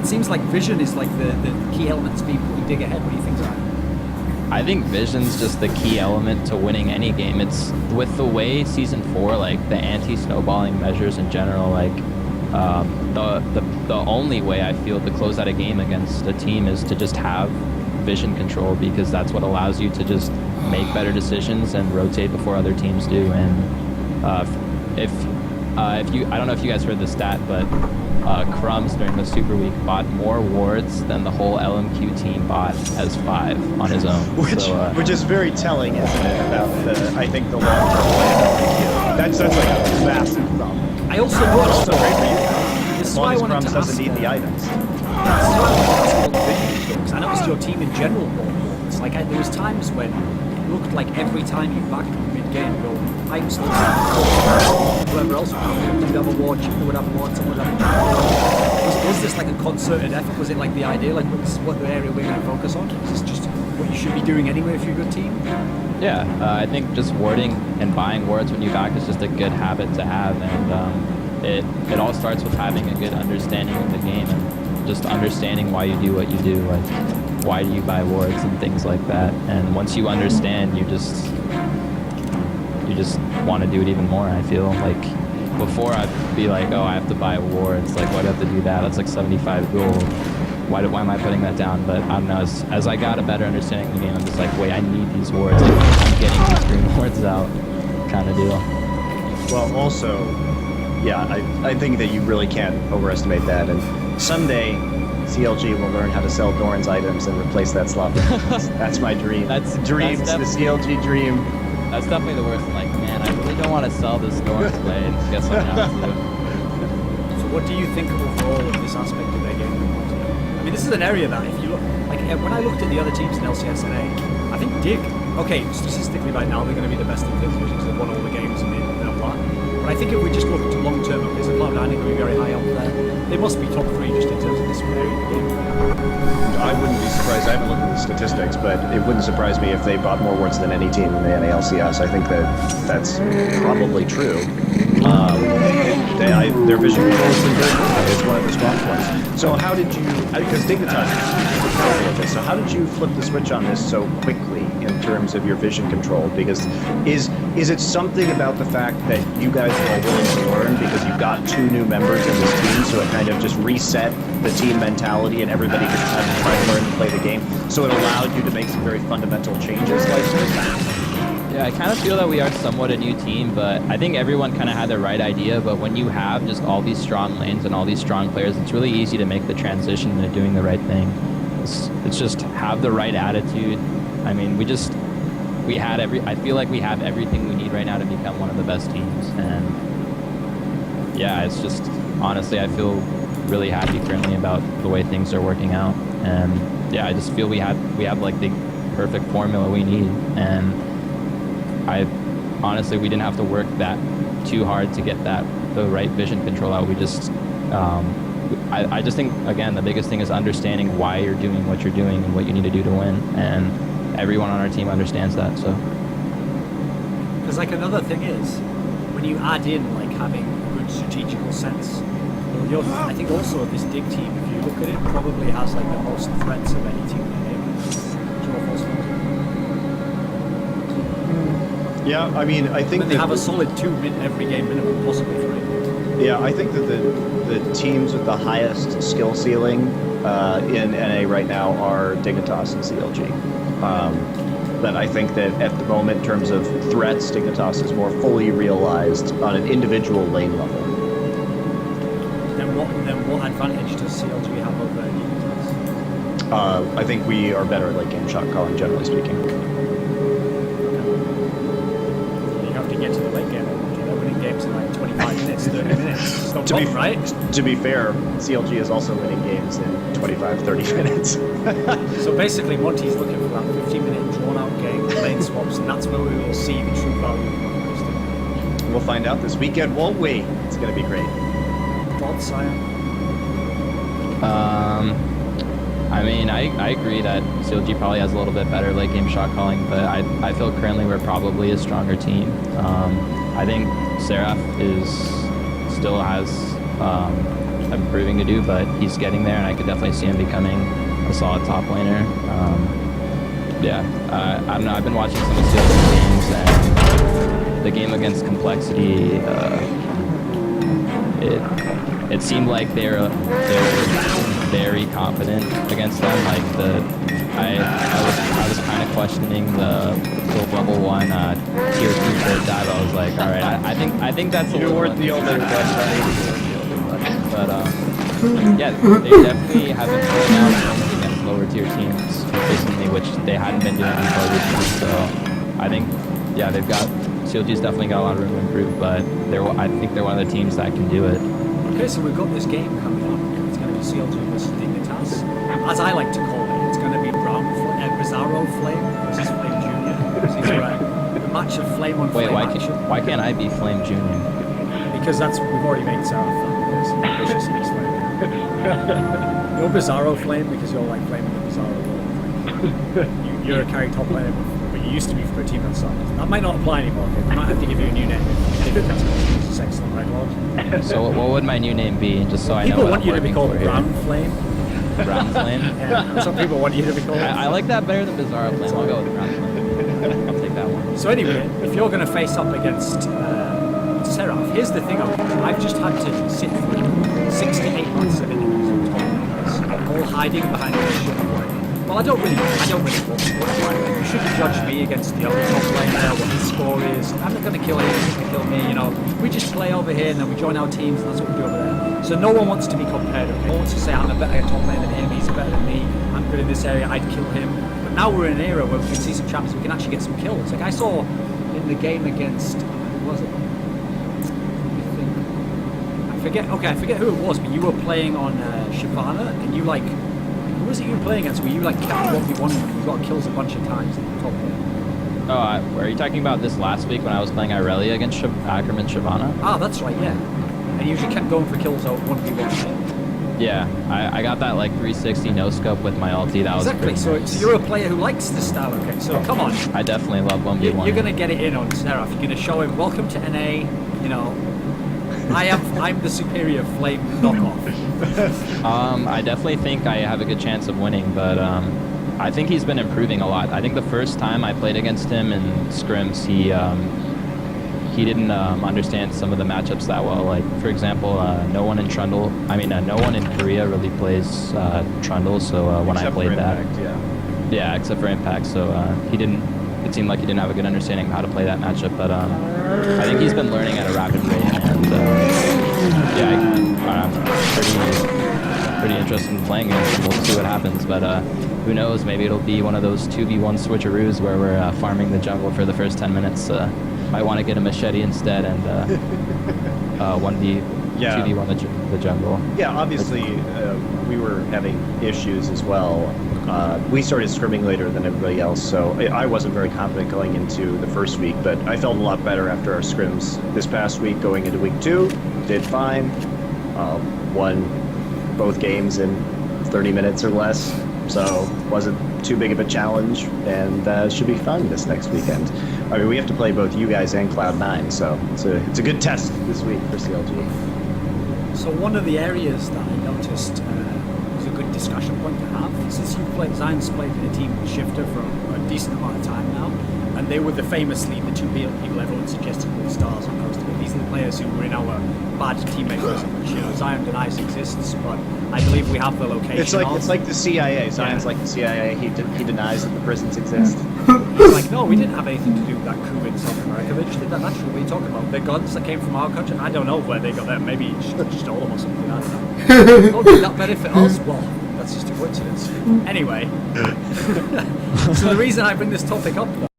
it seems like vision is like the key element to be putting Dig ahead. What do you think, Ryan? I think vision's just the key element to winning any game. It's with the way Season 4, like the anti-snowballing measures in general, like the only way I feel to close out a game against a team is to just have vision control, because that's what allows you to just make better decisions and rotate before other teams do. And if you, I don't know if you guys heard the stat, but Crumbs during the Super Week bought more wards than the whole LMQ team bought as 5 on his own. Which is very telling, isn't it, about I think the long-term play of LMQ. That's like a massive problem. I also watched. Also great for you. This As is long why I as wanted Crumbs to ask. doesn't need the items. This is why I wanted to ask about the vision thing, because I noticed your team in general bought wards. Like there was times when it looked like every time you backed mid-game, your pipes looked like whoever else would have a ward, Chico would have a ward, someone would have a ward. Was this like a concerted effort? Was it like the idea, like this is what the area we're going to focus on? Is this just what you should be doing anyway if you're a good team? Yeah, I think just warding and buying wards when you back is just a good habit to have, and it all starts with having a good understanding of the game and just understanding why you do what you do, like why do you buy wards and things like that. And once you understand, you just want to do it even more. I feel like before I'd be like, oh, I have to buy wards, like why do I have to do that? That's like 75 gold. Why am I putting that down? But I don't know, as I got a better understanding of the game, I'm just like, wait, I need these wards. Like, I'm getting these green wards out, kind of deal. Well, also, yeah, I think that you really can't overestimate that. And someday, CLG will learn how to sell Doran's items and replace that slot. That's my dream. That's the CLG dream. That's definitely the worst. Like, man, I really don't want to sell this Doran's play and get something else to do. So what do you think overall of this aspect of their game? I mean, this is an area that, if you look, like when I looked at the other teams in LCSNA, I think Dig, okay, statistically right now they're going to be the best in the division because they've won all the games and they're flat. But I think if we just look to long term, okay, so Cloud9 are going to be very high up there. They must be top 3 just in terms of this area of the game. I wouldn't be surprised. I haven't looked at the statistics, but it wouldn't surprise me if they bought more wards than any team in the NALCS. I think that's probably true. Their vision control is pretty good. It's one of the strong points. So how did you, because Dignitas is this, so how did you flip the switch on this so quickly in terms of your vision control? Because is it something about the fact that you guys were willing to learn because you got 2 new members in this team, so it kind of just reset the team mentality and everybody could kind of try and learn to play the game, so it allowed you to make some very fundamental changes like this? Yeah, I kind of feel that we are somewhat a new team, but I think everyone kind of had the right idea. But when you have just all these strong lanes and all these strong players, it's really easy to make the transition into doing the right thing. It's just have the right attitude. I mean, I feel like we have everything we need right now to become one of the best teams. And yeah, it's just, honestly, I feel really happy currently about the way things are working out. And yeah, I just feel we have like the perfect formula we need. And honestly, we didn't have to work that too hard to get the right vision control out. We just, I just think, again, the biggest thing is understanding why you're doing what you're doing and what you need to do to win. And everyone on our team understands that, so. Because like another thing is, when you add in like having a good strategical sense, I think also this Dig team, if you look at it, probably has like the most threats of any team in the game. Yeah, I mean, I think they have a solid 2 every game minimum, possibly 3. Yeah, I think that the teams with the highest skill ceiling in NA right now are Dignitas and CLG. But I think that at the moment, in terms of threats, Dignitas is more fully realized on an individual lane level. Then what advantage does CLG have over Dignitas? I think we are better at late game shot calling, generally speaking. Get to the late game, they're winning games in like 25 minutes, 30 minutes. It's not long, right? To be fair, CLG is also winning games in 25, 30 minutes. So basically, Monty's looking for that 15-minute drawn-out game, lane swaps, and that's where we will see the true value of Monty. We'll find out this weekend, won't we? It's going to be great. Thoughts, Sire? I mean, I agree that CLG probably has a little bit better late game shot calling, but I feel currently we're probably a stronger team. I think Seraph still has improving to do, but he's getting there, and I could definitely see him becoming a solid top laner. Yeah, I don't know. I've been watching some of CLG's games, and the game against Complexity, it seemed like they're very confident against them. Like I was kind of questioning the level 1 tier 2 third dive. I was like, all right, I think that's a You little weren't the only one, but yeah, they definitely have been pulling out against lower tier teams recently, which they hadn't been doing before recently. So I think, yeah, CLG's definitely got a lot of room to improve, but I think they're one of the teams that can do it. Okay, so we've got this game coming up. It's going to be CLG versus Dignitas. As I like to call it, it's going to be Bizarro Flame versus Flame Junior. These are a match of Flame on Flame action. Why can't I be Flame Junior? Because we've already made Sarah fan. Vicious Mix Flame. You're Bizarro Flame because you're like flaming the Bizarro world. You're a carry top laner, but you used to be for a team that sucked. That might not apply anymore. I might have to give you a new name. It's excellent, right, Lord? So what would my new name be? Just so I know. People want you to be called Brown Flame. Brown Flame? Yeah, some people want you to be called. I like that better than Bizarro Flame. I'll go with Brown Flame. I'll take that one. So anyway, if you're going to face up against Seraph, here's the thing. I've just had to sit through 6 to 8 months of interviews with top laners, all hiding behind the shit boy. Well, I don't really want to. You shouldn't judge me against the other top laner, what his score is. I'm not going to kill him, he's going to kill me, you know. We just play over here and then we join our teams and that's what we do over there. So no one wants to be compared, okay? No one wants to say, I'm a better top laner than him, he's better than me, I'm good in this area, I'd kill him. But now we're in an era where we can see some champions, we can actually get some kills. Like I saw in the game against, who was it? I forget who it was, but you were playing on Shyvana, and you like, who was it you were playing against? Where you like kept 1v1 and you got kills a bunch of times in the top lane. Oh, are you talking about this last week when I was playing Irelia against Ackerman Shyvana? Ah, that's right, yeah. And you just kept going for kills out 1v1. Yeah, I got that like 360 no scope with my ulti. That was exactly. So you're a player who likes this style. Okay, so come on. I definitely love 1v1. You're gonna get it in on Seraph. You're gonna show him, welcome to NA. You know, I'm the superior Flame knockoff. I definitely think I have a good chance of winning, but I think he's been improving a lot. I think the first time I played against him in scrims, he didn't understand some of the matchups that well. Like for example, no one in Korea really plays Trundle. So when I played Impact, that, yeah, except for Impact. So it seemed like he didn't have a good understanding of how to play that matchup. But I think he's been learning at a rapid rate, and I'm pretty interested in playing him. We'll see what happens, but who knows? Maybe it'll be one of those 2v1 switcheroos where we're farming the jungle for the first 10 minutes. Might want to get a machete instead and 2v1 the jungle. Yeah, obviously we were having issues as well. We started scrimming later than everybody else, so I wasn't very confident going into the first week, but I felt a lot better after our scrims this past week. Going into week 2, did fine. Won both games in 30 minutes or less, so wasn't too big of a challenge, and should be fun this next weekend. I mean, we have to play both you guys and Cloud9, so it's a good test this week for CLG. So one of the areas that I noticed was a good discussion point to have, since Zion's played in a team with Shifter for a decent amount of time now, and they were famously the two people everyone suggested with stars on Coast. These are the players who were in our bad teammate list, which Zion denies exists, but I believe we have the location. It's like the CIA. Zion's like the CIA. He denies that the prisons exist. He's like, no, we didn't have anything to do with that coup in South America. They just did that naturally. What are you talking about? The guns that came from our country? I don't know where they got them. Maybe he just stole them or something. I don't know. Oh, did that benefit us? Well, that's just a coincidence. Anyway, so the reason I bring this topic up, though,